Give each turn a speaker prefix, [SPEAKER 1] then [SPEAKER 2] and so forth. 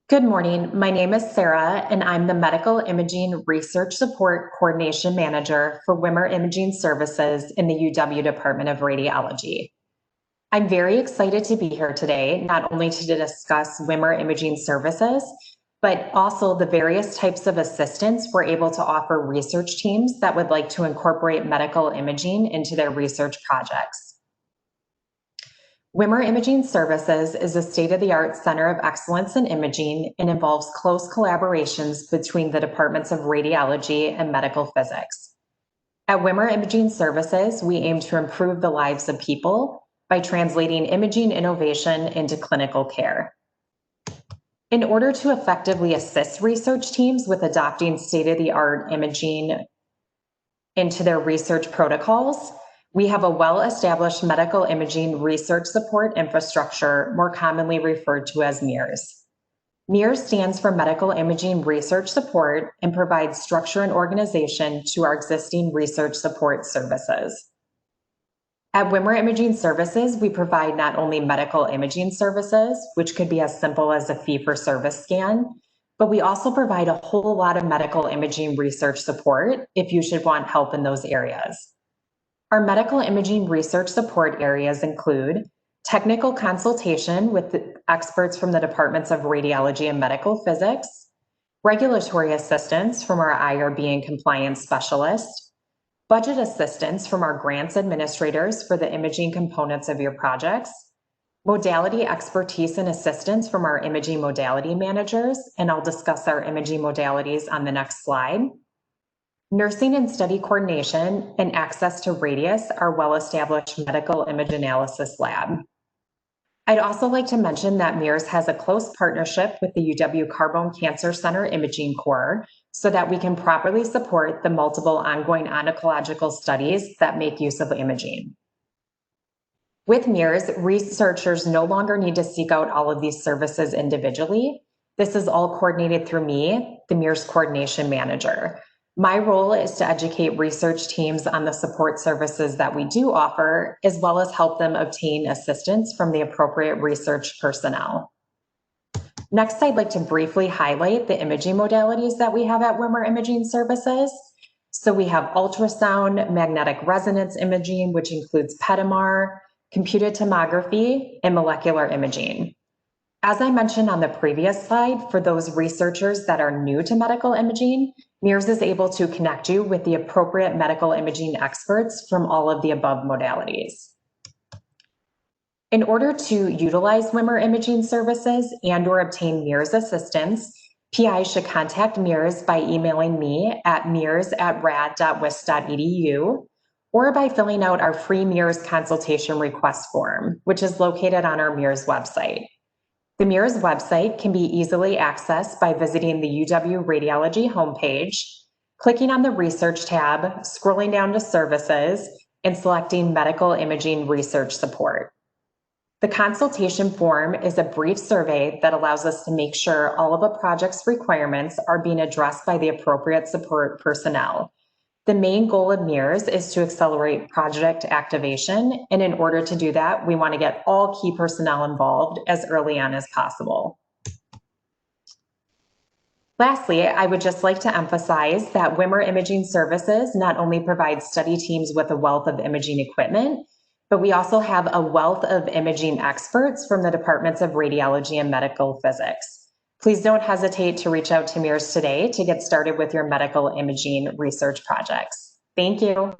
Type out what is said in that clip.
[SPEAKER 1] Good morning. My name is Sarah, and I'm the Medical Imaging Research Support Coordination Manager for WIMR Imaging Services in the UW Department of Radiology. I'm very excited to be here today, not only to discuss WIMR Imaging Services, but also the various types of assistance we're able to offer research teams that would like to incorporate medical imaging into their research projects. WIMR Imaging Services is a state-of-the-art center of excellence in imaging and involves close collaborations between the departments of radiology and medical physics. At WIMR Imaging Services, we aim to improve the lives of people by translating imaging innovation into clinical care. In order to effectively assist research teams with adopting state-of-the-art imaging into their research protocols, we have a well-established medical imaging research support infrastructure, more commonly referred to as MIRS. MIRS stands for Medical Imaging Research Support and provides structure and organization to our existing research support services. At WIMR Imaging Services, we provide not only medical imaging services, which could be as simple as a fee-for-service scan, but we also provide a whole lot of medical imaging research support if you should want help in those areas. Our medical imaging research support areas include technical consultation with the experts from the departments of radiology and medical physics, regulatory assistance from our IRB and compliance specialist, budget assistance from our grants administrators for the imaging components of your projects, modality expertise and assistance from our imaging modality managers, and I'll discuss our imaging modalities on the next slide. Nursing and study coordination and access to Radius, our well-established medical image analysis lab. I'd also like to mention that MIRS has a close partnership with the UW Carbone Cancer Center Imaging Corps so that we can properly support the multiple ongoing oncological studies that make use of imaging. With MIRS, researchers no longer need to seek out all of these services individually. This is all coordinated through me, the MIRS Coordination Manager. My role is to educate research teams on the support services that we do offer, as well as help them obtain assistance from the appropriate research personnel. Next, I'd like to briefly highlight the imaging modalities that we have at WIMR Imaging Services. So we have ultrasound, magnetic resonance imaging, which includes PET/MR, computed tomography, and molecular imaging. As I mentioned on the previous slide, for those researchers that are new to medical imaging, MIRS is able to connect you with the appropriate medical imaging experts from all of the above modalities. In order to utilize WIMR Imaging Services and/or obtain MIRS assistance, PI should contact MIRS by emailing me at mirs@rad.wisc.edu or by filling out our free MIRS consultation request form, which is located on our MIRS website. The MIRS website can be easily accessed by visiting the UW Radiology homepage, clicking on the Research tab, scrolling down to Services, and selecting Medical Imaging Research Support. The consultation form is a brief survey that allows us to make sure all of a project's requirements are being addressed by the appropriate support personnel. The main goal of MIRS is to accelerate project activation, and in order to do that, we want to get all key personnel involved as early on as possible. Lastly, I would just like to emphasize that WIMR Imaging Services not only provides study teams with a wealth of imaging equipment, but we also have a wealth of imaging experts from the departments of radiology and medical physics. Please don't hesitate to reach out to MIRS today to get started with your medical imaging research projects. Thank you.